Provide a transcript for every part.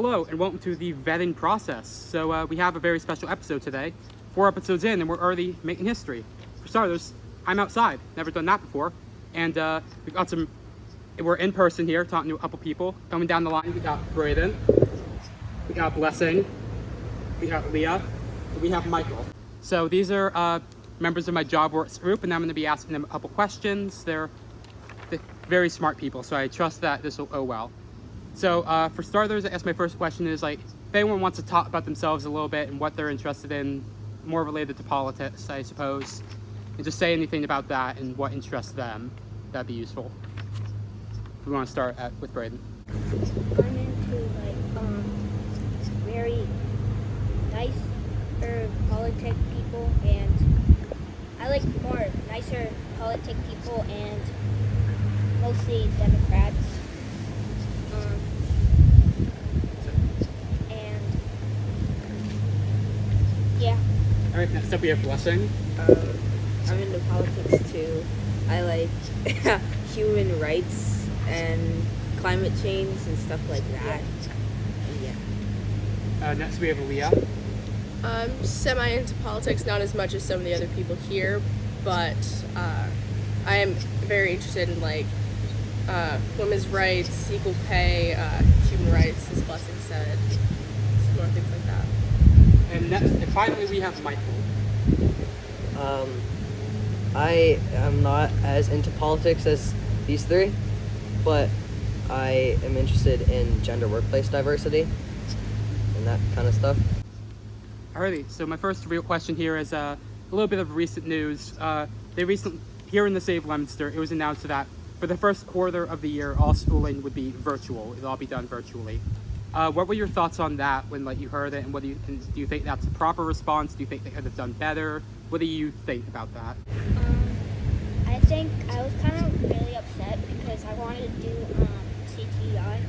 Hello and welcome to the vetting process. So we have a very special episode today. 4 episodes in and we're already making history. For starters, I'm outside, never done that before. And we've got we're in person here talking to a couple people. Coming down the line, we got Braden, we got Blessing, we got Leah, and we have Michael. So these are members of my job works group, and I'm going to be asking them a couple questions. They're very smart people, so I trust that this will go well. So for starters, I guess my first question is, like, if anyone wants to talk about themselves a little bit and what they're interested in, more related to politics, I suppose, and just say anything about that and what interests them, that'd be useful. If we want to start with Braden. I'm into very nice politic people, and I like more nicer politic people, and mostly Democrats. And yeah. All right, next up we have Blessing. I'm into politics too. I like human rights and climate change and stuff like that. Yeah. Next we have Leah. I'm semi into politics, not as much as some of the other people here, but I am very interested in women's rights, equal pay, human rights, as Blessing said, more things like that. And finally we have Michael. I am not as into politics as these three, but I am interested in gender workplace diversity and that kind of stuff. Alrighty, so my first real question here is a little bit of recent news. Here in the city of Leominster, it was announced that for the first quarter of the year, all schooling would be virtual. It'll all be done virtually. What were your thoughts on that when you heard it, and do you think that's a proper response? Do you think they could have done better? What do you think about that? I think I was kind of really upset because I wanted to do CTI,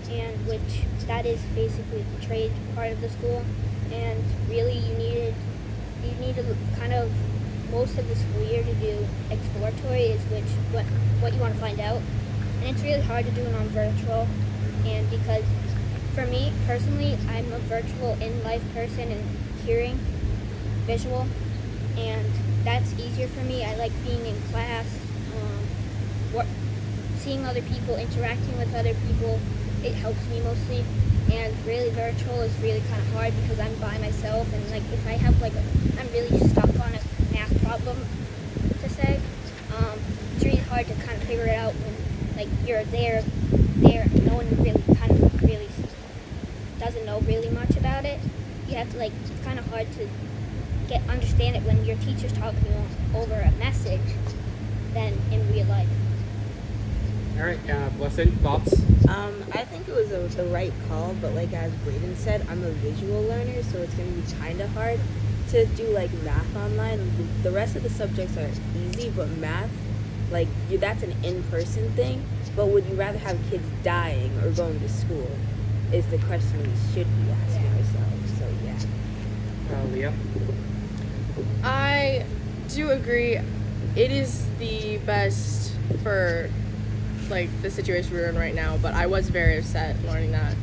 and which that is basically the trade part of the school, and really you needed kind of most of the school year to do exploratory, is what you want to find out, and it's really hard to do it on virtual. And because for me personally, I'm a virtual in life person and hearing visual, and that's easier for me. I like being in class, seeing other people, interacting with other people. It helps me mostly, and really virtual is really kind of hard because I'm by myself, and if I have I'm really stuck on a math problem to say, it's really hard to kind of figure it out when you're there, no one really doesn't know really much about it. You have to it's kind of hard to understand it when your teacher's talking over a message than in real life. All right, Blessing, thoughts? I think it was the right call, but as Braden said, I'm a visual learner, so it's going to be kind of hard to do math online. The rest of the subjects are easy, but math, that's an in-person thing. But would you rather have kids dying or going to school is the question we should be asking ourselves. So yeah. Leah? I do agree. It is the best for the situation we're in right now, but I was very upset learning that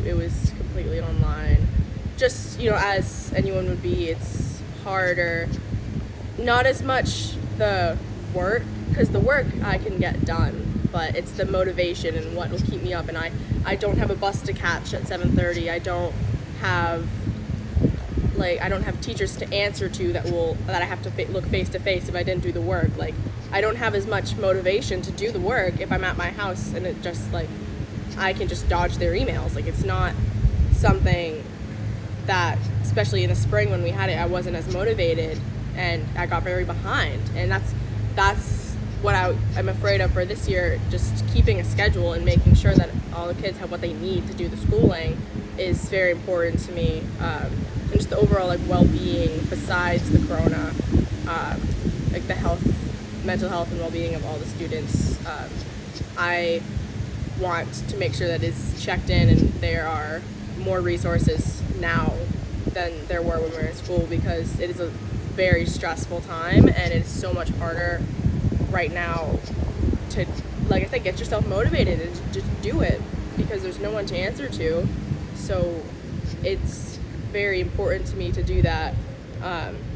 it was completely online. Just, as anyone would be, it's harder. Not as much the work, because the work I can get done, but it's the motivation and what will keep me up. And I don't have a bus to catch at 7:30. I don't have teachers to answer to that I have to look face to face if I didn't do the work. I don't have as much motivation to do the work if I'm at my house and it just I can just dodge their emails. It's not something that, especially in the spring when we had it, I wasn't as motivated and I got very behind. And that's what I'm afraid of for this year. Just keeping a schedule and making sure that all the kids have what they need to do the schooling is very important to me. And just the overall well-being besides the corona, the mental health and well-being of all the students. I want to make sure that it's checked in and there are more resources now than there were when we were in school, because it is a very stressful time and it's so much harder right now to, like I said, get yourself motivated and just do it. because there's no one to answer to. So it's very important to me to do that.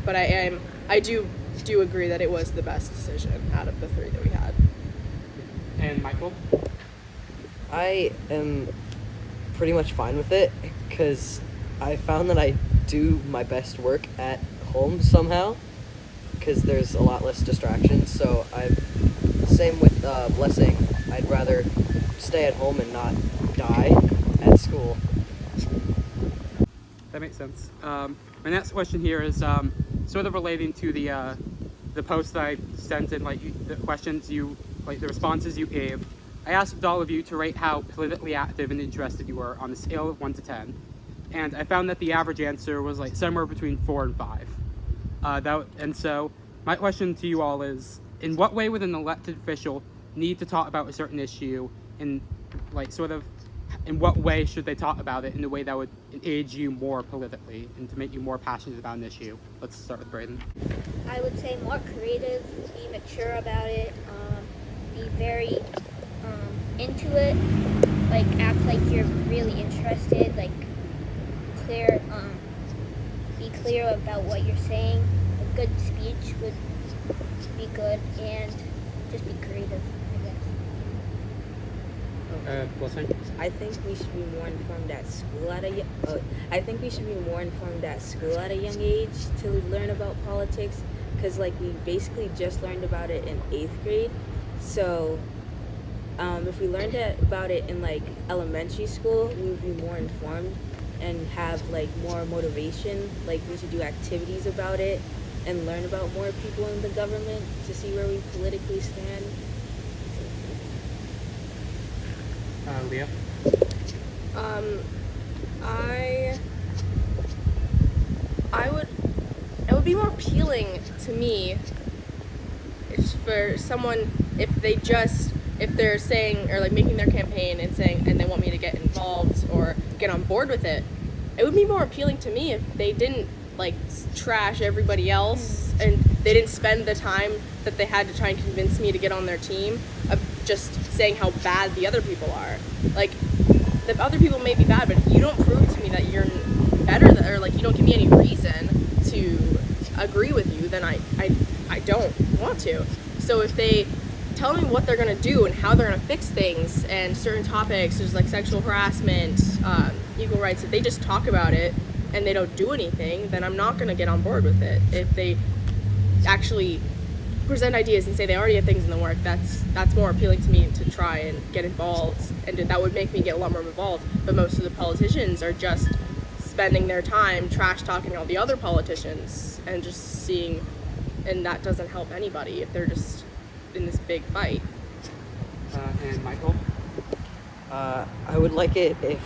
But I do agree that it was the best decision out of the three that we had. And Michael? I am pretty much fine with it because I found that I do my best work at home somehow because there's a lot less distractions. So same with Blessing. I'd rather stay at home and not die at school. That makes sense. My next question here is sort of relating to the post that I sent in, the questions you, the responses you gave. I asked all of you to rate how politically active and interested you were on a scale of 1 to 10, and I found that the average answer was somewhere between 4 and 5. And so my question to you all is: in what way would an elected official need to talk about a certain issue, and in what way should they talk about it in a way that would engage you more politically and to make you more passionate about an issue? Let's start with Braden. I would say more creative, be mature about it, be very into it, act like you're really interested, clear, be clear about what you're saying. A good speech would be good, and just be creative, I guess. Blessing? I think we should be more informed at school at a young age to learn about politics, because we basically just learned about it in 8th grade. So if we learned about it in elementary school, we would be more informed and have more motivation. We should do activities about it and learn about more people in the government to see where we politically stand. Leah? It would be more appealing to me for someone if they're saying or making their campaign and saying, and they want me to get involved or get on board with it. It would be more appealing to me if they didn't trash everybody else and they didn't spend the time that they had to try and convince me to get on their team of just saying how bad the other people are. The other people may be bad, but if you don't prove to me that you're better or you don't give me any reason to agree with you, then I don't want to. So if they tell me what they're going to do and how they're going to fix things and certain topics, there's sexual harassment, equal rights, if they just talk about it and they don't do anything, then I'm not going to get on board with it. If they actually present ideas and say they already have things in the work, that's more appealing to me to try and get involved, and that would make me get a lot more involved. But most of the politicians are just spending their time trash talking all the other politicians and just seeing, and that doesn't help anybody if they're just in this big fight. And Michael? I would like it if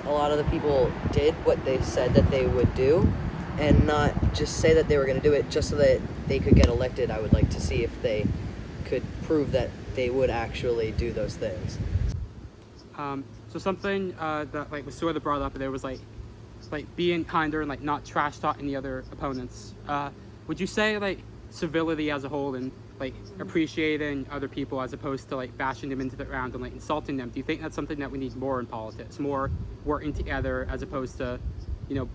a lot of the people did what they said that they would do and not just say that they were going to do it just so that they could get elected. I would like to see if they could prove that they would actually do those things. So something that was sort of brought up there was being kinder and not trash talking the other opponents. Would you say civility as a whole and appreciating other people as opposed to bashing them into the ground and insulting them? Do you think that's something that we need more in politics? More working together as opposed to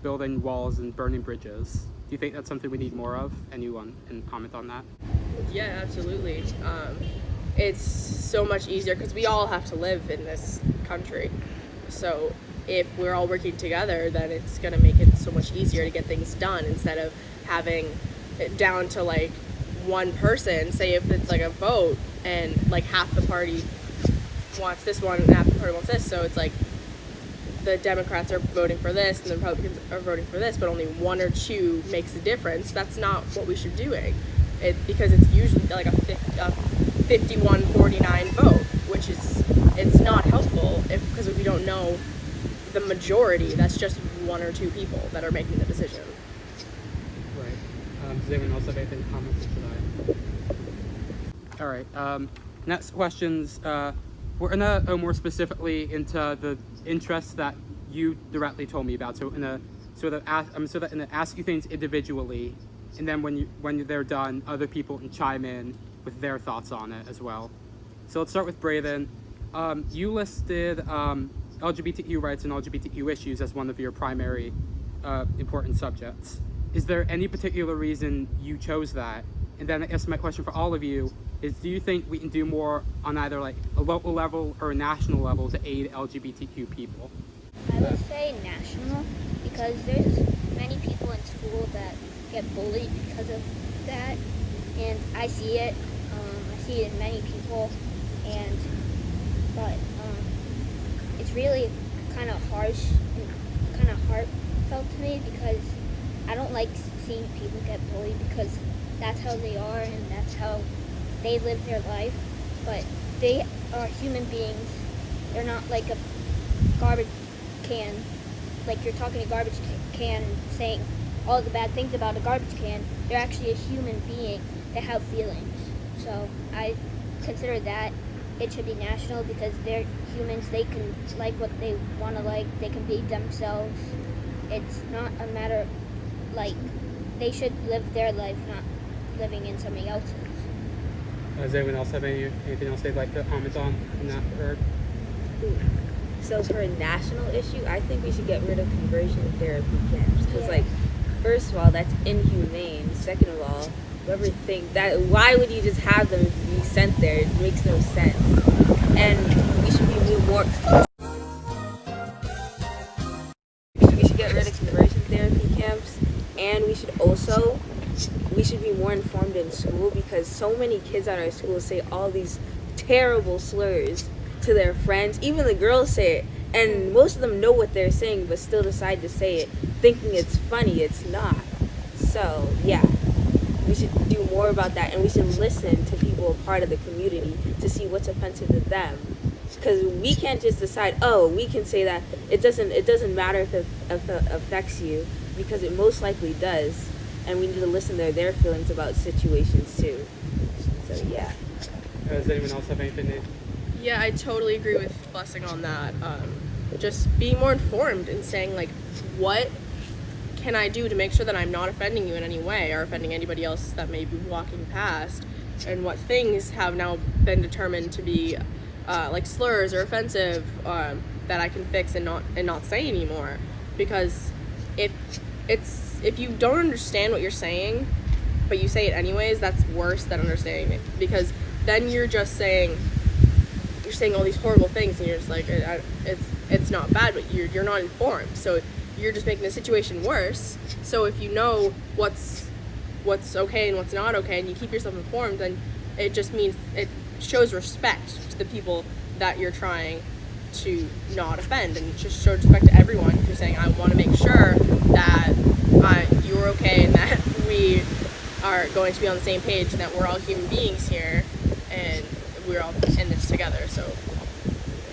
building walls and burning bridges? Do you think that's something we need more of? Anyone can comment on that? Yeah, absolutely. It's so much easier because we all have to live in this country. So if we're all working together, then it's going to make it so much easier to get things done instead of having it down to one person. Say if it's a vote and half the party wants this one and half the party wants this, so it's the Democrats are voting for this and the Republicans are voting for this, but only one or two makes a difference. That's not what we should be doing. Because it's usually a 51-49 vote, which it's not helpful because if we don't know the majority, that's just one or two people that are making the decision. Right. Does anyone else have anything to comment on? All right. Next questions. We're gonna go more specifically into the interests that you directly told me about. So I'm gonna ask you things individually, and then when they're done, other people can chime in with their thoughts on it as well. So let's start with Braden. You listed LGBTQ rights and LGBTQ issues as one of your primary important subjects. Is there any particular reason you chose that? And then I guess my question for all of you is, do you think we can do more on either like a local level or a national level to aid LGBTQ people? I would say national, because there's many people in school that get bullied because of that, and I see it. I see it in many people, but it's really kind of harsh and kind of heartfelt to me, because I don't like seeing people get bullied, because that's how they are and that's how they live their life. But they are human beings. They're not like a garbage can, like you're talking a garbage can and saying all the bad things about a garbage can. They're actually a human being that have feelings. So I consider that it should be national, because they're humans. They can like what they want to like. They can be themselves. It's not a matter, like, they should live their life, not living in somebody else's. Does anyone else have anything else they'd like to comment on in that regard? So for a national issue, I think we should get rid of conversion therapy camps, because like, first of all, that's inhumane. Second of all, whoever think that, why would you just have them be sent there? It makes no sense. And we should be more. We should get rid of conversion therapy camps, and we should be more informed in school, because so many kids at our school say all these terrible slurs to their friends. Even the girls say it, and most of them know what they're saying but still decide to say it thinking it's funny. It's not. So yeah, we should do more about that, and we should listen to people a part of the community to see what's offensive to them, because we can't just decide, oh, we can say that. It doesn't matter if it affects you, because it most likely does, and we need to listen to their feelings about situations too. So yeah. Does anyone else have anything Yeah, I totally agree with Blessing on that. Just being more informed and saying, like, what can I do to make sure that I'm not offending you in any way or offending anybody else that may be walking past, and what things have now been determined to be like slurs or offensive that I can fix and not say anymore. Because if you don't understand what you're saying but you say it anyways, that's worse than understanding it, because then you're saying all these horrible things, and you're just like, it's not bad, but you're not informed, so you're just making the situation worse. So if you know what's okay and what's not okay, and you keep yourself informed, then it just means it shows respect to the people that you're trying to not offend, and just show respect to everyone. You're saying, I want to make sure that you're okay and that we are going to be on the same page, and that we're all human beings here, and we're all in this together. So.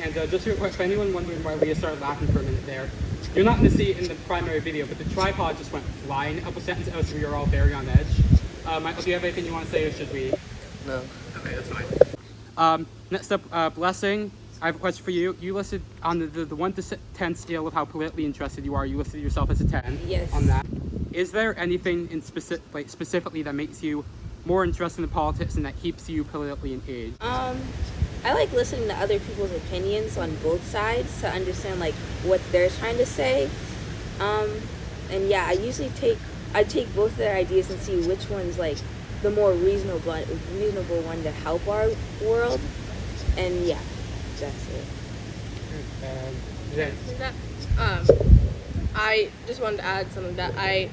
And just real quick, for anyone wondering why Leah started laughing for a minute there, you're not going to see it in the primary video, but the tripod just went flying a couple sentences as we were all very on edge. Michael, do you have anything you want to say, or should we? No. Okay, that's fine. Next up, Blessing, I have a question for you. You listed on the 1 to 10 scale of how politically interested you are, you listed yourself as a 10. Yes. On that. Is there anything in specifically that makes you more interested in politics and that keeps you politically engaged? I like listening to other people's opinions on both sides to understand like what they're trying to say. And yeah, I usually take both of their ideas and see which one's like the more reasonable one to help our world. And yeah, that's it. I just wanted to add something that I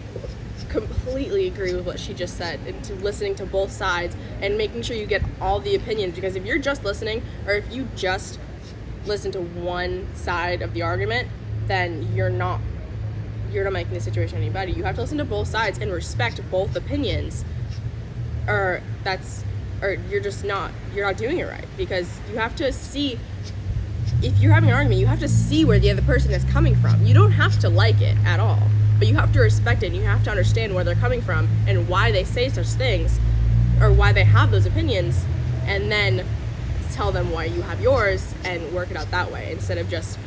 completely agree with what she just said, into listening to both sides and making sure you get all the opinions, because if you're just listening, or if you just listen to one side of the argument, then you're not making the situation any better. You have to listen to both sides and respect both opinions, or you're not doing it right, because you have to see, if you're having an argument, you have to see where the other person is coming from. You don't have to like it at all, but you have to respect it, and you have to understand where they're coming from and why they say such things, or why they have those opinions, and then tell them why you have yours and work it out that way, instead of just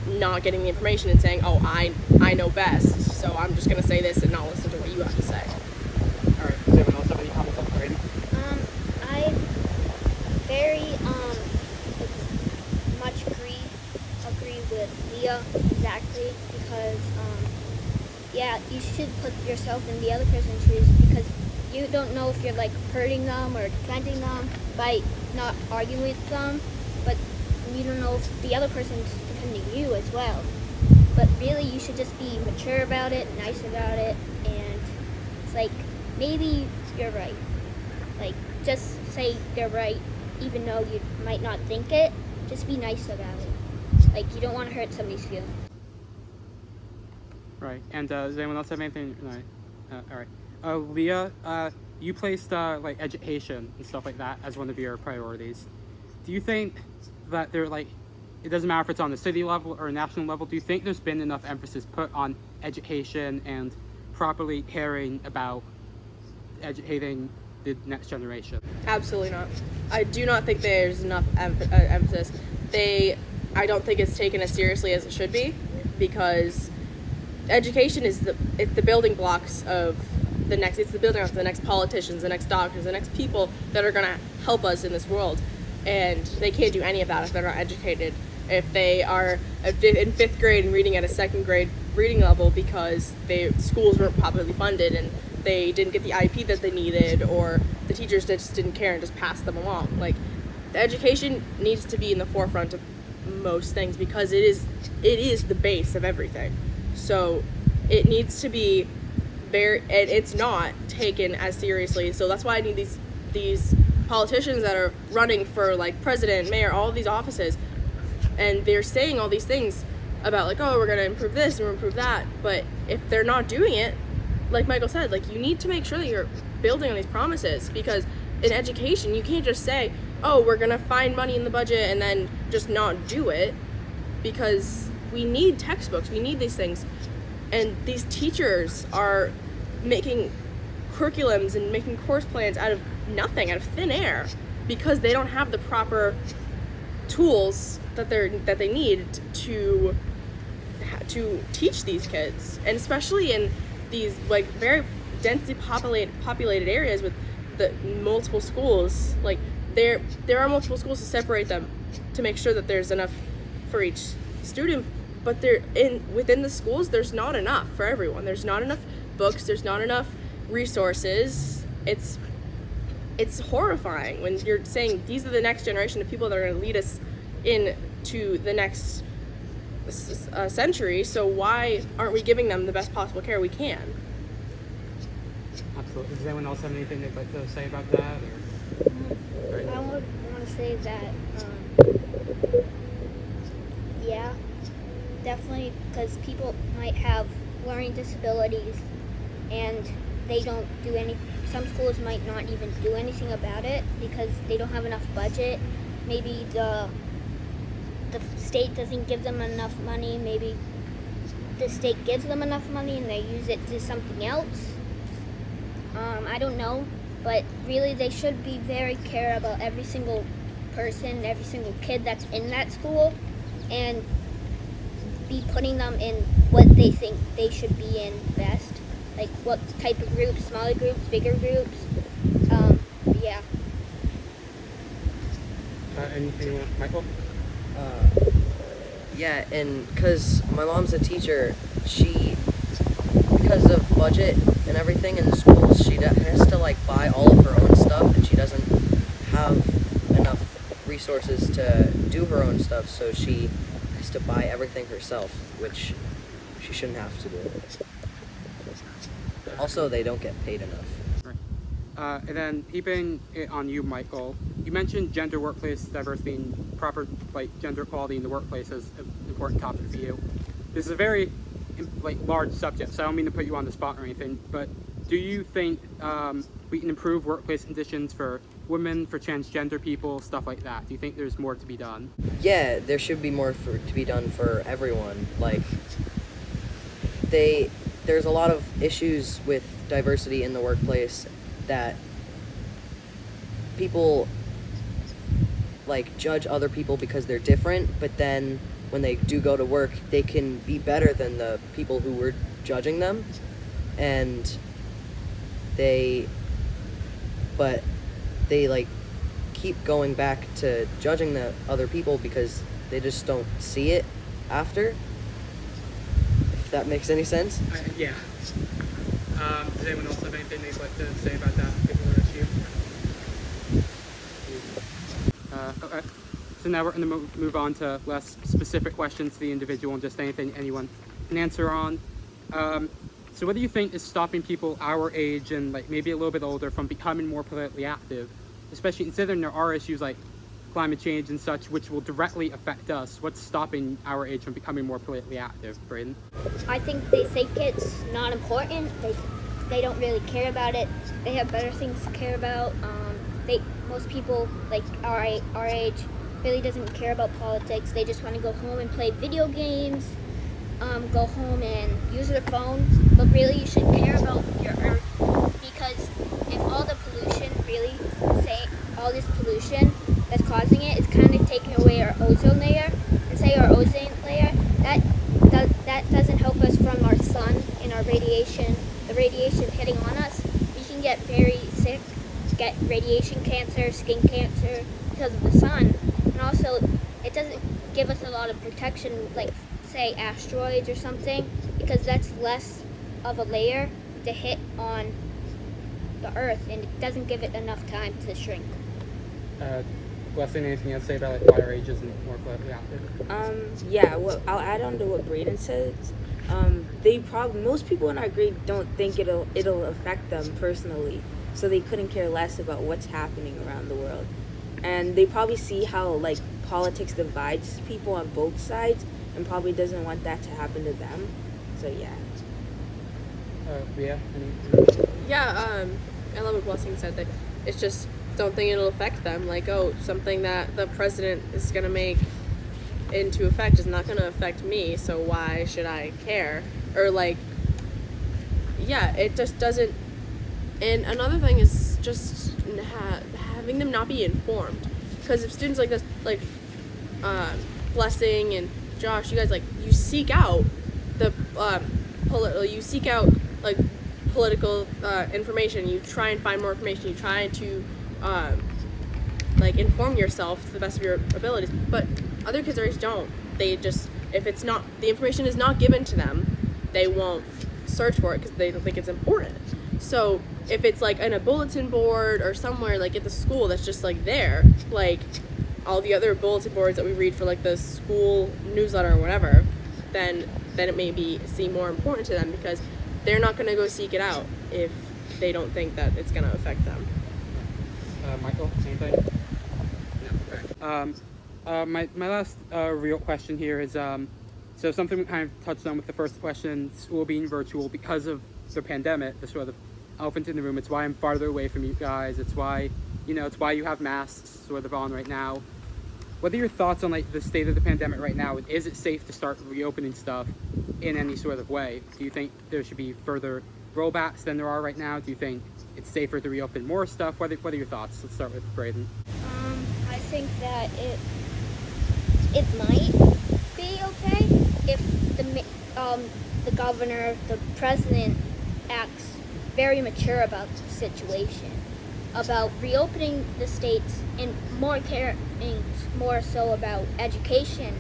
not getting the information and saying, oh, I know best, so I'm just going to say this and not listen to what you have to say. All right, does anyone else have any comments on Brady? I very Leah exactly because, yeah, you should put yourself in the other person's shoes because you don't know if you're like hurting them or defending them by not arguing with them, but you don't know if the other person's defending you as well. But really, you should just be mature about it, nice about it, and it's like maybe you're right. Like just say they're right, even though you might not think it. Just be nice about it. Like you don't want to hurt somebody's feelings. Right. And does anyone else have anything? No. All right. Leah, you placed like education and stuff like that as one of your priorities. Do you think that they're like, it doesn't matter if it's on the city level or national level, do you think there's been enough emphasis put on education and properly caring about educating the next generation? Absolutely not. I do not think there's enough emphasis. I don't think it's taken as seriously as it should be, because education is the building blocks of the next. It's the building blocks of the next politicians, the next doctors, the next people that are gonna help us in this world, and they can't do any of that if they're not educated. If they are in fifth grade and reading at a second grade reading level because schools weren't properly funded and they didn't get the IP that they needed, or the teachers just didn't care and just passed them along. Like, the education needs to be in the forefront of most things because it is the base of everything. So it needs to be it's not taken as seriously. So that's why I need these politicians that are running for like president, mayor, all of these offices, and they're saying all these things about like, oh, we're gonna improve this and we're gonna improve that, but if they're not doing it, like Michael said, like, you need to make sure that you're building on these promises, because in education you can't just say, oh, we're gonna find money in the budget and then just not do it, because we need textbooks, we need these things, and these teachers are making curriculums and making course plans out of nothing, out of thin air, because they don't have the proper tools that they need to teach these kids, and especially in these like very densely populated areas with the multiple schools. Like, there are multiple schools to separate them to make sure that there's enough for each student, but within the schools there's not enough for everyone. There's not enough books, there's not enough resources. It's horrifying when you're saying these are the next generation of people that are going to lead us into the next century, so why aren't we giving them the best possible care we can? Absolutely. Does anyone else have anything they'd like to say about that? Or? Right. I would want to say that, yeah, definitely, because people might have learning disabilities and they don't do some schools might not even do anything about it because they don't have enough budget. Maybe the state doesn't give them enough money. Maybe the state gives them enough money and they use it to something else. I don't know, but really they should be very care about every single person, every single kid that's in that school, and be putting them in what they think they should be in best. Like what type of groups, smaller groups, bigger groups. Yeah. Anyone, Michael? Yeah, and because my mom's a teacher, because of budget and everything in the schools, she has to like buy all of her own stuff, and she doesn't have enough resources to do her own stuff, so she has to buy everything herself, which she shouldn't have to do. Also, they don't get paid enough. And then keeping it on you, Michael, you mentioned gender workplace diversity and proper gender equality in the workplace as an important topic for you. This is a very large subject, so I don't mean to put you on the spot or anything, but do you think we can improve workplace conditions for women, for transgender people, stuff like that? Do you think there's more to be done? Yeah, there should be more to be done for everyone. Like, there's a lot of issues with diversity in the workplace that people judge other people because they're different, but then when they do go to work, they can be better than the people who were judging them, and they keep going back to judging the other people because they just don't see it after. if that makes any sense. Yeah. Does anyone else have anything they'd like to say about that particular issue? Okay. So now we're going to move on to less specific questions to the individual and just anything anyone can answer on. So what do you think is stopping people our age and like maybe a little bit older from becoming more politically active, especially considering there are issues like climate change and such which will directly affect us? What's stopping our age from becoming more politically active, Braden? I think they think it's not important. They don't really care about it. They have better things to care about. Most people like our age really doesn't care about politics. They just want to go home and play video games, go home and use their phone. But really, you should care about your Earth, because if all the pollution, really, say all this pollution that's causing it is kind of taking away our ozone layer, and say our ozone layer, that doesn't help us from our sun and our radiation. The radiation hitting on us, we can get very sick, get radiation cancer, skin cancer because of the sun. And also, it doesn't give us a lot of protection, like say asteroids or something, because that's less of a layer to hit on the Earth, and it doesn't give it enough time to shrink. Blessing, anything else to say about like why our age isn't more politically active? Yeah, well, I'll add on to what Braden says. Most people in our grade don't think it'll affect them personally, so they couldn't care less about what's happening around the world. And they probably see how like politics divides people on both sides, and probably doesn't want that to happen to them. So yeah. Leah, Yeah, I love what Blessing said, that it's just don't think it'll affect them. Like, oh, something that the president is going to make into effect is not going to affect me, so why should I care? Or like, yeah, it just doesn't. And another thing is just having them not be informed, because if students like this, like Blessing and Josh, you guys, like, you seek out the you seek out like political information, you try and find more information, you try to like inform yourself to the best of your abilities. But other kids always don't. They just, if it's not, the information is not given to them, they won't search for it because they don't think it's important. So if it's like in a bulletin board or somewhere like at the school that's just like there, like all the other bulletin boards that we read for like the school newsletter or whatever, then it may seem more important to them, because they're not going to go seek it out if they don't think that it's going to affect them. Michael, anything? No. Okay. My last real question here is so something we kind of touched on with the first question, school being virtual because of the pandemic, the sort of elephant in the room. It's why I'm farther away from you guys. It's why you have masks sort of on right now. What are your thoughts on like the state of the pandemic right now? Is it safe to start reopening stuff in any sort of way? Do you think there should be further rollbacks than there are right now? Do you think it's safer to reopen more stuff? What are your thoughts? Let's start with Braden. I think that it might be okay if the governor, the president, acts very mature about the situation, about reopening the states, and caring more so about education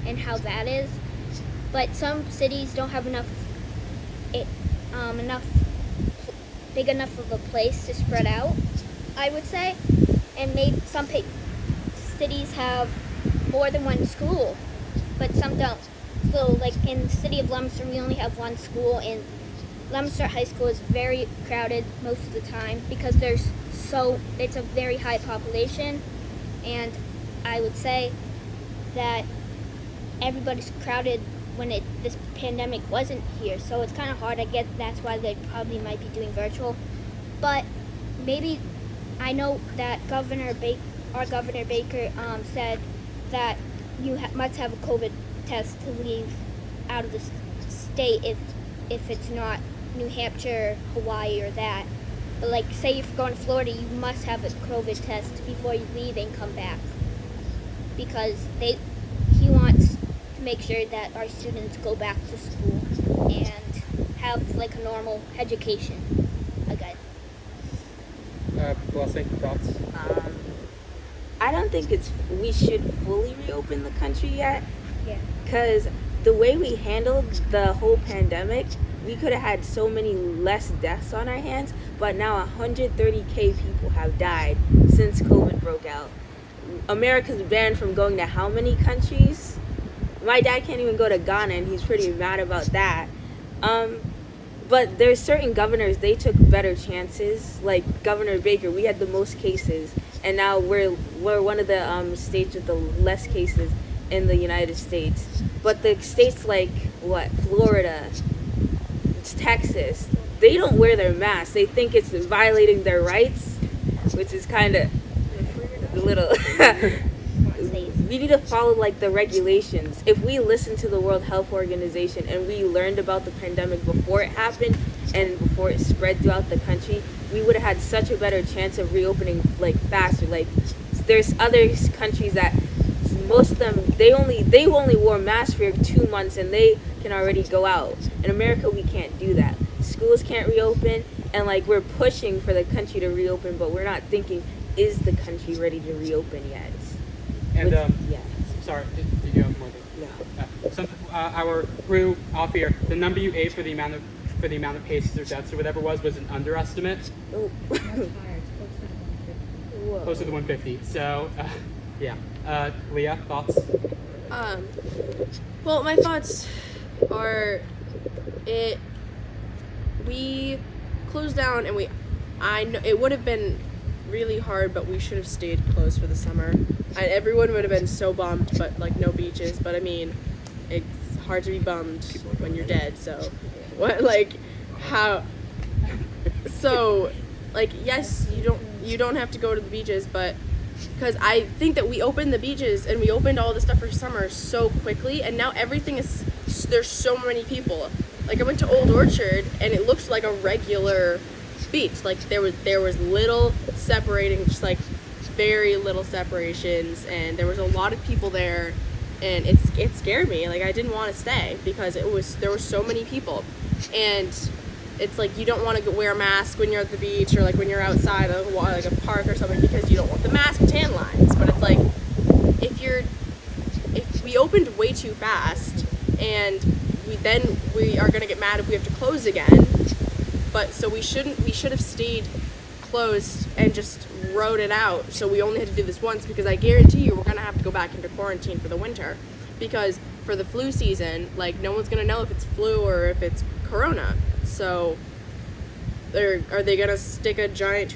and how that is. But some cities don't have enough big enough of a place to spread out, I would say, and maybe some cities have more than one school, but some don't. So like in the city of Leominster, we only have one school, and Leominster High School is very crowded most of the time because it's a very high population, and I would say that everybody's crowded when this pandemic wasn't here, so it's kind of hard. I get that's why they probably might be doing virtual, but maybe I know that our Governor Baker said that you must have a COVID test to leave out of the state if it's not New Hampshire, Hawaii, or that. But like, say if you're going to Florida, you must have a COVID test before you leave and come back, because he wants to make sure that our students go back to school and have like a normal education again. Blessing, thoughts? I don't think we should fully reopen the country yet. Yeah. Because the way we handled the whole pandemic, we could have had so many less deaths on our hands, but now 130K people have died since COVID broke out. America's banned from going to how many countries? My dad can't even go to Ghana, and he's pretty mad about that. But there's certain governors, they took better chances. Like Governor Baker, we had the most cases, and now we're one of the states with the less cases in the United States. But the states like Florida, Texas, they don't wear their masks. They think it's violating their rights, which is kind of a little. We need to follow like the regulations. If we listened to the World Health Organization and we learned about the pandemic before it happened and before it spread throughout the country, we would have had such a better chance of reopening like faster. Like there's other countries that most of them they only wore masks for 2 months and they can already go out. In America, we can't do that. Schools can't reopen, and like we're pushing for the country to reopen, but we're not thinking, is the country ready to reopen yet? And Yeah. sorry, did you have more? No. Our crew off here, the number you ate for the amount of cases or deaths or whatever was an underestimate, Oh. Whoa. close to the 150. So, yeah. Leah, thoughts? Well, my thoughts are we closed down and I know it would have been really hard, but we should have stayed closed for the summer. Everyone would have been so bummed, but like no beaches. But I mean, it's hard to be bummed when you're dead. So, what like how? So, like yes, you don't have to go to the beaches, but because I think that we opened the beaches and we opened all the stuff for summer so quickly, and now everything is there's so many people. Like I went to Old Orchard and it looked like a regular beach. Like there was little separating, just like very little separations, and there was a lot of people there, and it scared me. Like I didn't want to stay because there were so many people, and it's like you don't want to wear a mask when you're at the beach or like when you're outside of like a park or something because you don't want the mask tan lines. But it's like if we opened way too fast and we are gonna get mad if we have to close again. But so we should have stayed closed and just rode it out. So we only had to do this once because I guarantee you we're gonna have to go back into quarantine for the winter, because for the flu season, like no one's gonna know if it's flu or if it's corona. So are they gonna stick a giant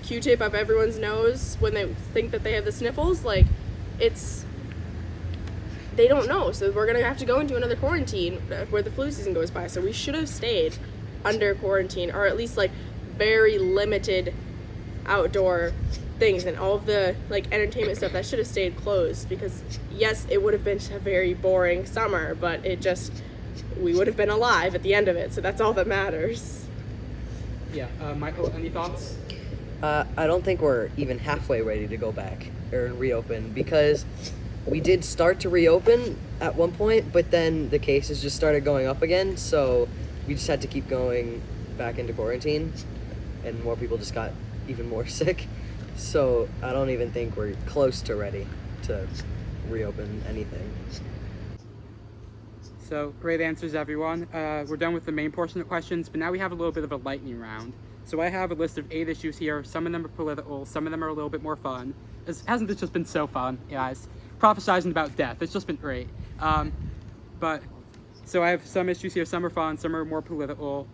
Q-tip up everyone's nose when they think that they have the sniffles? Like they don't know. So we're gonna have to go into another quarantine where the flu season goes by. So we should have stayed under quarantine, or at least like very limited outdoor things, and all of the like entertainment stuff that should have stayed closed, because yes, it would have been a very boring summer, but we would have been alive at the end of it, so that's all that matters. Yeah, Michael, any thoughts? I don't think we're even halfway ready to go back or reopen, because we did start to reopen at one point, but then the cases just started going up again, so we just had to keep going back into quarantine, and more people just got even more sick. So I don't even think we're close to ready to reopen anything. So great answers, everyone. We're done with the main portion of questions, but now we have a little bit of a lightning round. So I have a list of 8 issues here. Some of them are political, some of them are a little bit more fun. Hasn't this just been so fun, guys? Prophesizing about death, it's just been great. So I have some issues here, some are fun, some are more political.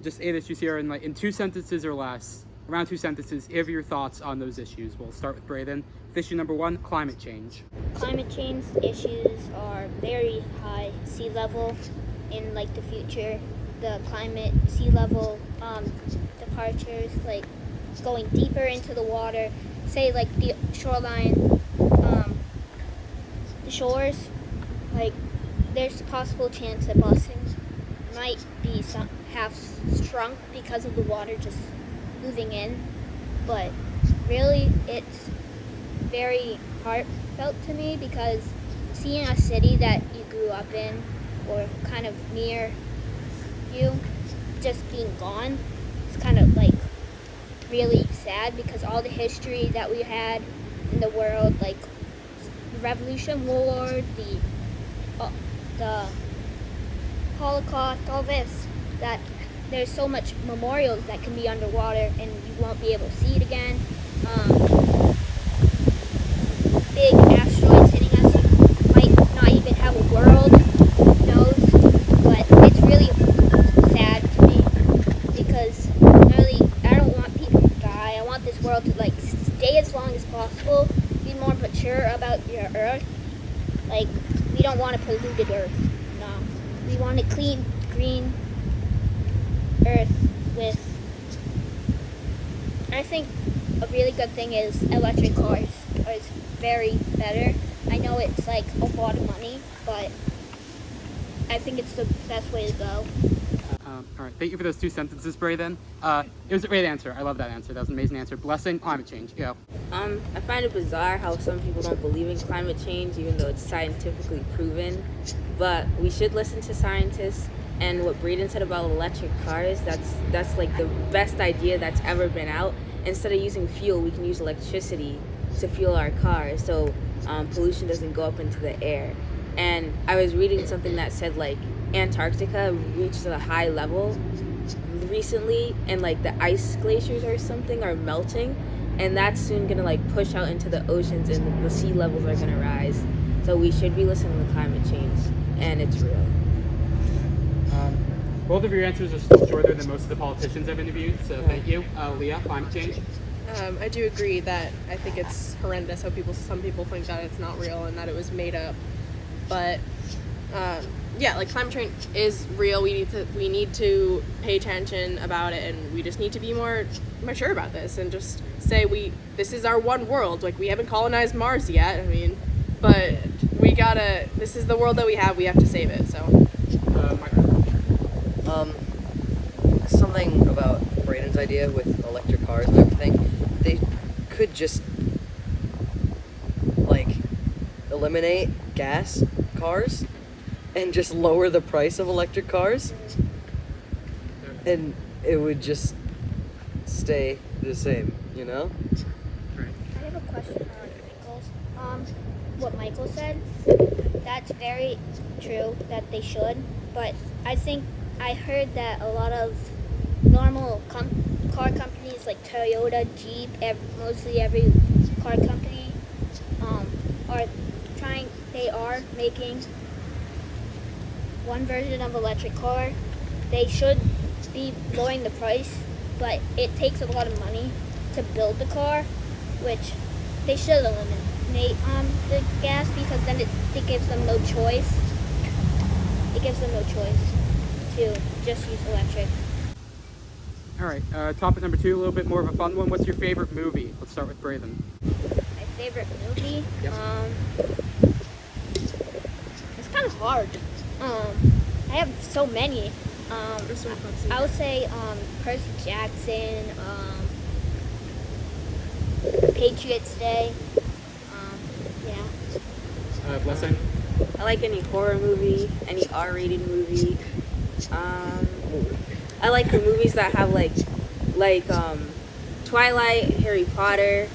Just 8 issues here in 2 sentences or less, around 2 sentences. Give your thoughts on those issues. We'll start with Braden. With issue number 1, climate change. Climate change issues are very high sea level in the future. The climate sea level departures, going deeper into the water, say the shoreline, the shores, there's a possible chance that Boston might be half shrunk because of the water just moving in. But really, it's very heartfelt to me, because seeing a city that you grew up in or kind of near you just being gone, it's kind of really sad, because all the history that we had in the world, the Revolution War, the the Holocaust, all this, that there's so much memorials that can be underwater and you won't be able to see it again. Big asteroids hitting us, you might not even have a world, who knows, but it's really sad to me because really I don't want people to die. I want this world to like stay as long as possible, be more mature about your Earth. Like, we don't want a polluted Earth, no. We want a clean, green Earth with, I think a really good thing is electric cars is very better. I know it's like a lot of money, but I think it's the best way to go. All right, thank you for those 2 sentences, Brayden. It was a great answer. I love that answer. That was an amazing answer. Blessing, climate change. Go. I find it bizarre how some people don't believe in climate change, even though it's scientifically proven. But we should listen to scientists. And what Braden said about electric cars, that's like the best idea that's ever been out. Instead of using fuel, we can use electricity to fuel our cars, so pollution doesn't go up into the air. And I was reading something that said like Antarctica reached a high level recently, and like the ice glaciers or something are melting, and that's soon gonna like push out into the oceans, and the sea levels are gonna rise. So we should be listening to climate change, and it's real. Both of your answers are still shorter than most of the politicians I've interviewed, so thank you. Leah, climate change. I do agree that I think it's horrendous how some people think that it's not real and that it was made up. But yeah, like climate change is real. We need to pay attention about it, and we just need to be more mature about this and just say this is our one world. Like, we haven't colonized Mars yet. I mean, but this is the world that we have. We have to save it. So. Something about Braden's idea with electric cars and everything, they could just like eliminate gas cars and just lower the price of electric cars, and it would just stay the same, you know? I have a question on Michael's. What Michael said, that's very true that they should, but I think I heard that a lot of normal car companies like Toyota, Jeep, mostly every car company are making one version of electric car. They should be lowering the price, but it takes a lot of money to build the car, which they should eliminate the gas, because then it gives them no choice. It gives them no choice to just use electric. All right, topic number 2, a little bit more of a fun one. What's your favorite movie? Let's start with Braden. My favorite movie? Yep. It's kind of hard. I have so many. I would say Percy Jackson, Patriots Day. Yeah. Blessing? I like any horror movie, any R-rated movie. I like the movies that have like Twilight, Harry Potter.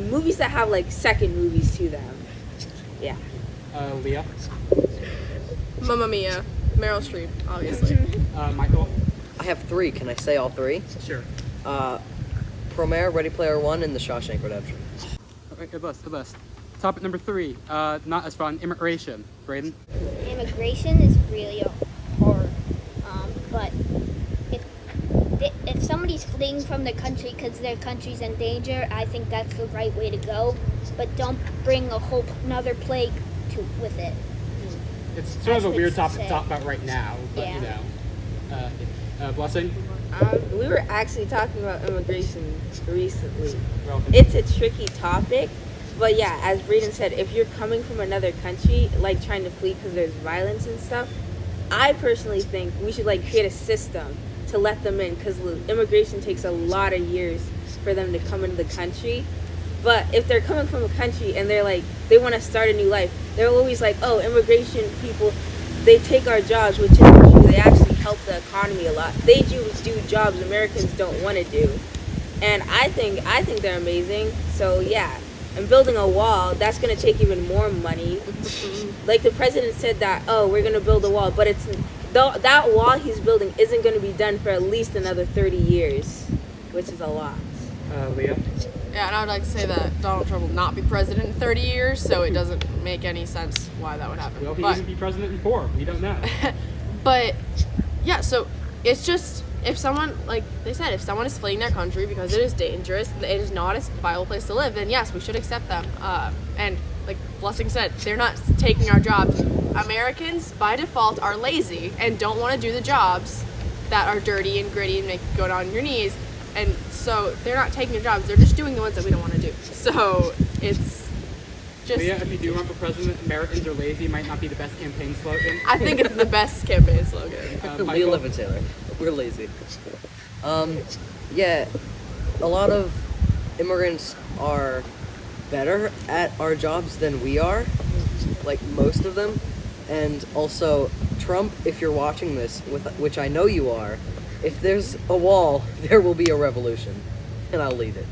Movies that have like second movies to them. Yeah. Leah? Mamma Mia, Meryl Streep, obviously. Michael? I have 3. Can I say all 3? Sure. Promare, Ready Player One, and The Shawshank Redemption. Okay, good list. Topic number 3, not as fun, immigration. Braden? Immigration is really hard, but if somebody's fleeing from their country because their country's in danger, I think that's the right way to go. But don't bring a whole another plague with it. It's sort of a That's weird what topic you to say. talk about right now, but Yeah. you know. Blessing? We were actually talking about immigration recently. Well, It's a tricky topic, but yeah, as Braden said, if you're coming from another country, like trying to flee because there's violence and stuff, I personally think we should like create a system to let them in, because immigration takes a lot of years for them to come into the country. But if they're coming from a country and they're like, they want to start a new life, they're always like, oh, immigration people, they take our jobs, which is true. They actually help the economy a lot. They do jobs Americans don't want to do. And I think they're amazing. So yeah, and building a wall, that's going to take even more money. Like the president said that, oh, we're going to build a wall, but that wall he's building isn't going to be done for at least another 30 years, which is a lot. Leah? Yeah, and I would like to say that Donald Trump will not be president in 30 years, so it doesn't make any sense why that would happen. Will he But- even be president in 4? We don't know. But yeah, so it's just, if someone, like they said, if someone is fleeing their country because it is dangerous, it is not a viable place to live, then yes, we should accept them. And like Blessing said, they're not taking our jobs. Americans by default are lazy and don't want to do the jobs that are dirty and gritty and make you go down on your knees, and so they're not taking your jobs, they're just doing the ones that we don't want to do. So it's just, Leah, if you do run for president, Americans are lazy might not be the best campaign slogan. I think it's the best campaign slogan. Leah Michael? Levin Taylor. We're lazy. Yeah, a lot of immigrants are better at our jobs than we are, like most of them. And also, Trump, if you're watching this, which I know you are, if there's a wall, there will be a revolution, and I'll lead it.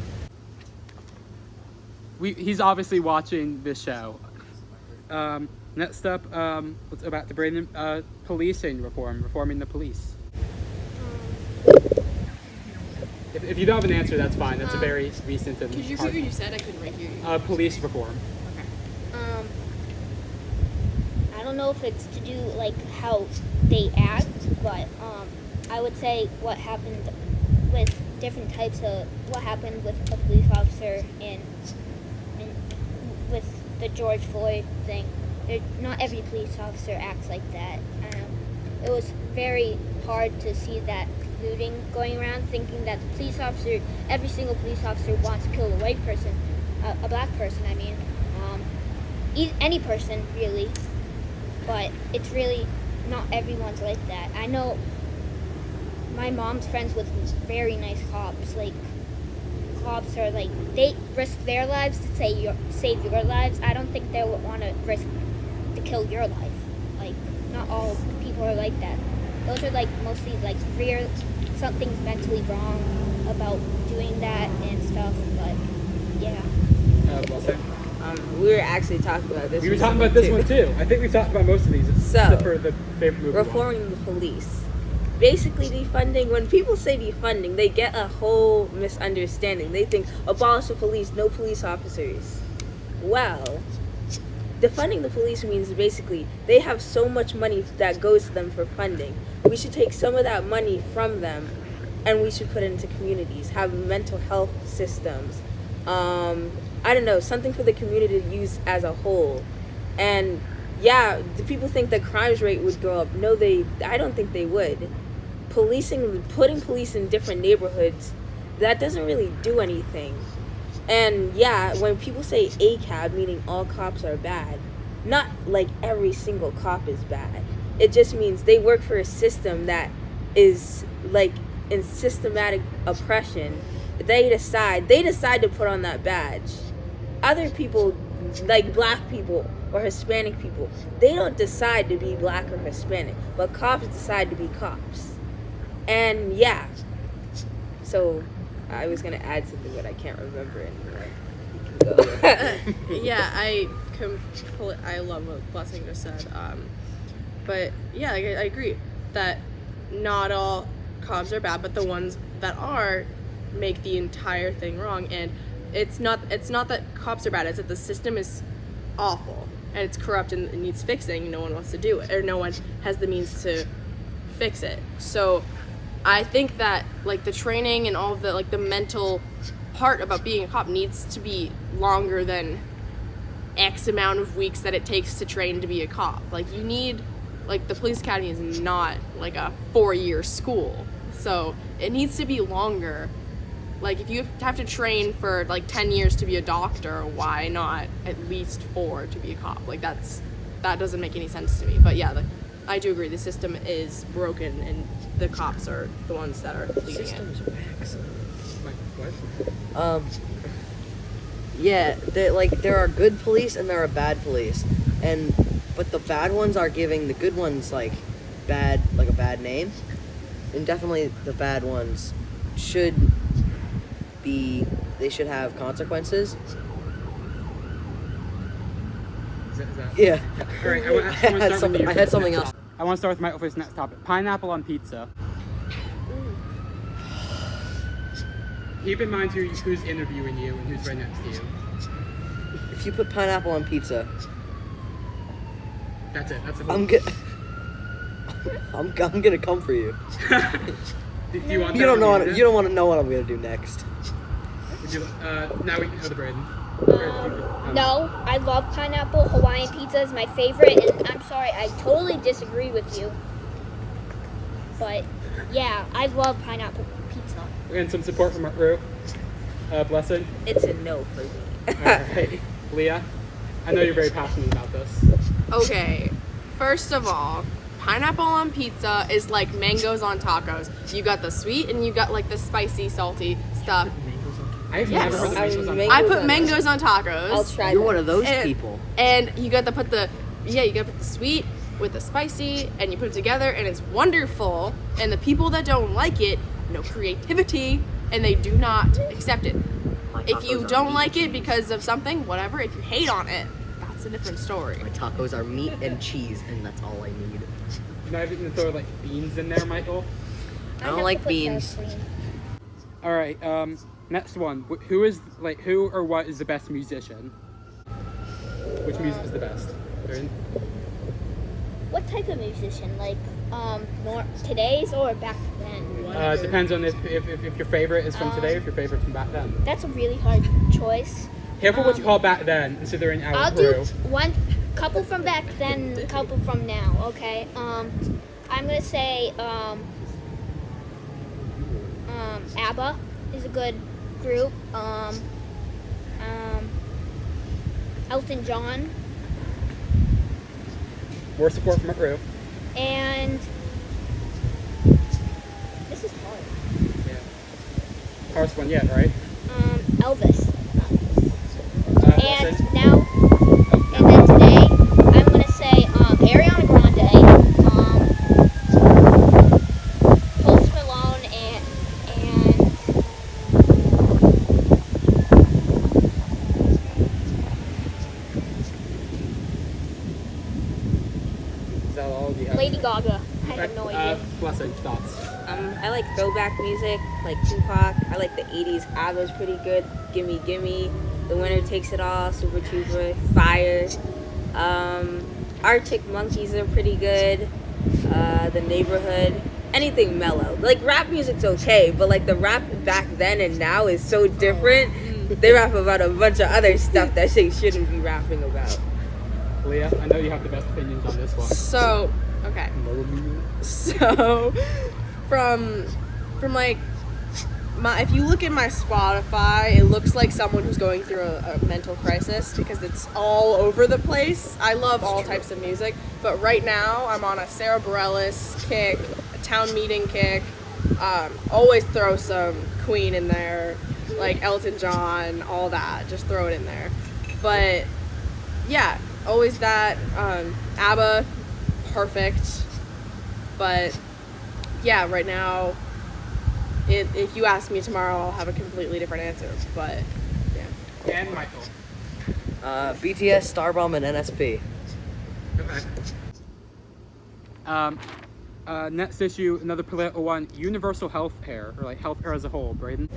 He's obviously watching this show. Next up, let's go back to Brandon. Policing reform, reforming the police. If you don't have an answer, that's fine. That's a very recent and Could you hard repeat what you said? I couldn't right hear you. police reform. I don't know if it's to do like how they act, but I would say what happened with different types of what happened with a police officer and with the George Floyd thing. Not every police officer acts like that. It was very hard to see that looting going around, thinking that the police officer, every single police officer wants to kill a white person, a black person. I mean, any person really. But it's really not everyone's like that. I know my mom's friends with very nice cops. Like, cops are like, they risk their lives to save your lives. I don't think they would want to risk to kill your life. Like, not all people are like that. Those are like mostly like something's mentally wrong about doing that and stuff. But yeah. Wilson? We were actually talking about this. We were talking about this one too. I think we've talked about most of these, except for the favorite movie. Reforming the police. Basically defunding, when people say defunding, they get a whole misunderstanding. They think abolish the police, no police officers. Well, defunding the police means basically they have so much money that goes to them for funding. We should take some of that money from them and we should put it into communities, have mental health systems, I don't know, something for the community to use as a whole. And yeah, do people think the crimes rate would go up? No, I don't think they would. Putting police in different neighborhoods, that doesn't really do anything. And yeah, when people say ACAB, meaning all cops are bad, not like every single cop is bad. It just means they work for a system that is like in systematic oppression. They decide to put on that badge. Other people, like black people or Hispanic people, they don't decide to be black or Hispanic, but cops decide to be cops. And yeah, so I was gonna add something, but I can't remember anymore. You can go. Yeah, I love what Blessing just said. But yeah, I agree that not all cops are bad, but the ones that are make the entire thing wrong. And it's not that cops are bad, it's that the system is awful and it's corrupt and it needs fixing. No one wants to do it, or no one has the means to fix it. So I think that like the training and all of the like the mental part about being a cop needs to be longer than X amount of weeks that it takes to train to be a cop. Like you need, like the police academy is not like a 4-year school, so it needs to be longer. Like if you have to train for like 10 years to be a doctor, why not at least 4 to be a cop? Like that doesn't make any sense to me. But yeah, I do agree the system is broken and the cops are the ones that are leading it. What? Yeah, there are good police and there are bad police, but the bad ones are giving the good ones a bad name, and definitely the bad ones should have consequences. Is that? Yeah. All right, I want to start with you I for had this something next else. topic. I want to start with Michael for this next topic. Pineapple on pizza. Keep in mind who's interviewing you and who's right next to you. If you put pineapple on pizza, That's it. That's the I'm vote. good. I'm gonna come for you. Do you want You that don't know to be what it? you don't want to know what I'm gonna do next. Would you, now we can go to Braden. No, I love pineapple. Hawaiian pizza is my favorite, and I'm sorry, I totally disagree with you. But yeah, I love pineapple pizza. And some support from Rue. Blessing. It's a no for me. All right. Leah, I know you're very passionate about this. Okay, first of all, pineapple on pizza is like mangoes on tacos. You got the sweet and you got like the spicy, salty stuff. I've Yes. never heard of mangoes on Mango- I put on mangoes on tacos. I'll try You're that. one of those And- people. And you got to put the sweet with the spicy, and you put it together, and it's wonderful. And the people that don't like it, no creativity, and they do not accept it. If you don't like it because of something, whatever. If you hate on it, that's a different story. My tacos are meat and cheese, and that's all I need. You're not even gonna throw like beans in there, Michael. I don't have like to put beans. sour cream. All right. Next one. Who or what is the best musician? Which music is the best? Braden? What type of musician? Like, more today's or back then? It depends on if your favorite is from today or if your favorite's from back then. That's a really hard choice. Careful what you call back then, considering our I'll crew. do one couple from back then, couple from now. Okay. I'm gonna say ABBA is a good group. Elton John More support from our crew. and this is hard. Yeah. Hardest one yet, right? Elvis. Blessing. And now, and then today, I'm gonna say Ariana Grande, Post Malone, and Is that all? Do you have? Lady Gaga. I have no idea. Blessing, thoughts. I like throwback music, like Tupac. I like the 80s. ABBA's pretty good. Gimme Gimme, The Winner Takes It All, Super Trooper, Fire. Arctic Monkeys are pretty good. The Neighborhood. Anything mellow. Like rap music's okay, but like the rap back then and now is so different. They rap about a bunch of other stuff that they shouldn't be rapping about. Leah, I know you have the best opinions on this one. So, okay. So, from like if you look at my Spotify, it looks like someone who's going through a mental crisis because it's all over the place. I love all types of music, but right now I'm on a Sarah Bareilles kick, a Town Meeting kick. Always throw some Queen in there, like Elton John, all that. Just throw it in there. But yeah, always that. ABBA, perfect. But yeah, right now, if you ask me tomorrow, I'll have a completely different answer. But yeah. And Michael. BTS, Starbomb, and NSP. Okay. Next issue, another political one, universal health care, or like health care as a whole. Braden?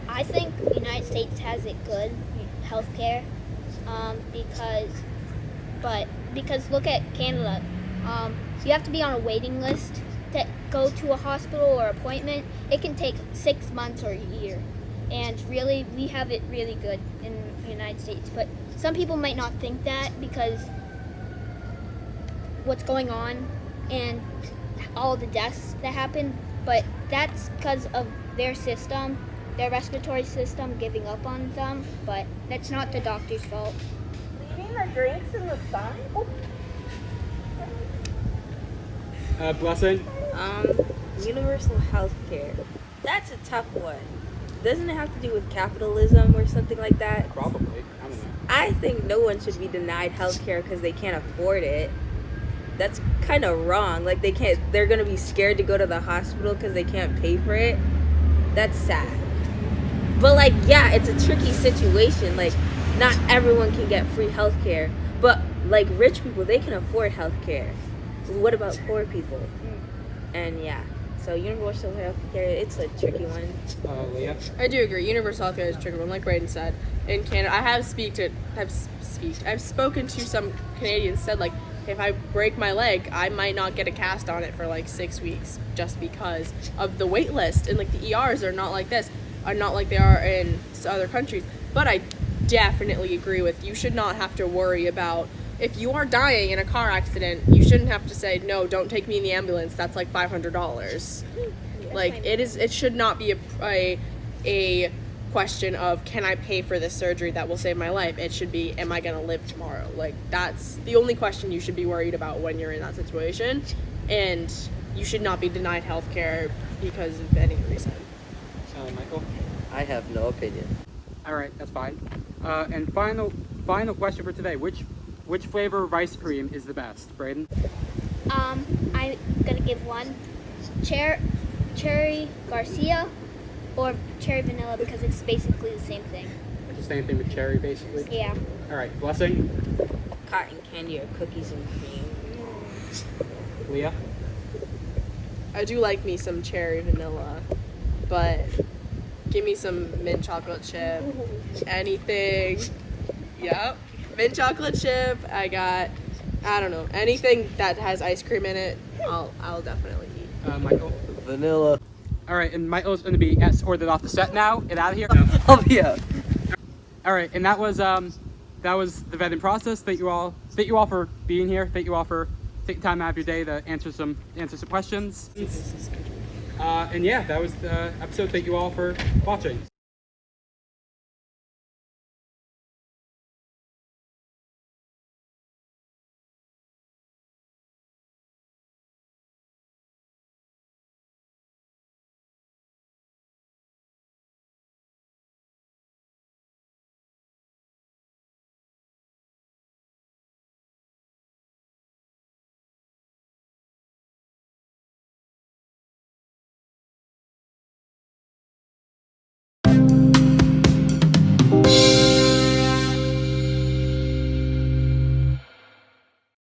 I think the United States has it good, healthcare, because look at Canada. You have to be on a waiting list to go to a hospital or appointment. It can take 6 months or a year, and really, we have it really good in the United States. But some people might not think that because what's going on and all the deaths that happen, but that's because of their system, their respiratory system giving up on them, but that's not the doctor's fault. Leaving the drinks in the sun? Blessing? Universal health care. That's a tough one. Doesn't it have to do with capitalism or something like that? Probably. I don't know. I think no one should be denied health care because they can't afford it. That's kind of wrong. Like they're gonna be scared to go to the hospital because they can't pay for it. That's sad. But like, yeah, it's a tricky situation. Like, not everyone can get free health care. But like rich people, they can afford healthcare. What about poor people? And yeah, so universal healthcare, it's a tricky one. Leah? I do agree. Universal healthcare is a tricky one, like Braden said. In Canada, I've spoken to some Canadians said like, if I break my leg, I might not get a cast on it for like 6 weeks just because of the wait list. And like the ERs are not like this, are not like they are in other countries. But I definitely agree with you should not have to worry about if you are dying in a car accident. You shouldn't have to say no. Don't take me in the ambulance. That's like $500. Like it should not be a question of can I pay for this surgery that will save my life. It should be am I gonna live tomorrow. Like that's the only question you should be worried about when you're in that situation, and you should not be denied health care because of any reason. Michael? I have no opinion. All right, that's fine. And final question for today. Which flavor of ice cream is the best, Braden? I'm gonna give one cherry Garcia or cherry vanilla because it's basically the same thing. It's the same thing with cherry, basically. Yeah. All right, Blessing? Cotton candy or cookies and cream. Leah? I do like me some cherry vanilla, but give me some mint chocolate chip. Anything. Yep. Mint chocolate chip. I don't know, anything that has ice cream in it, I'll definitely eat. Michael? Vanilla. All right, and Michael's going to be escorted off the set now. Get out of here. I'll be out. All right, and that was the vetting process. Thank you all for being here. Thank you all for taking time out of your day to answer some questions. And yeah, that was the episode. Thank you all for watching.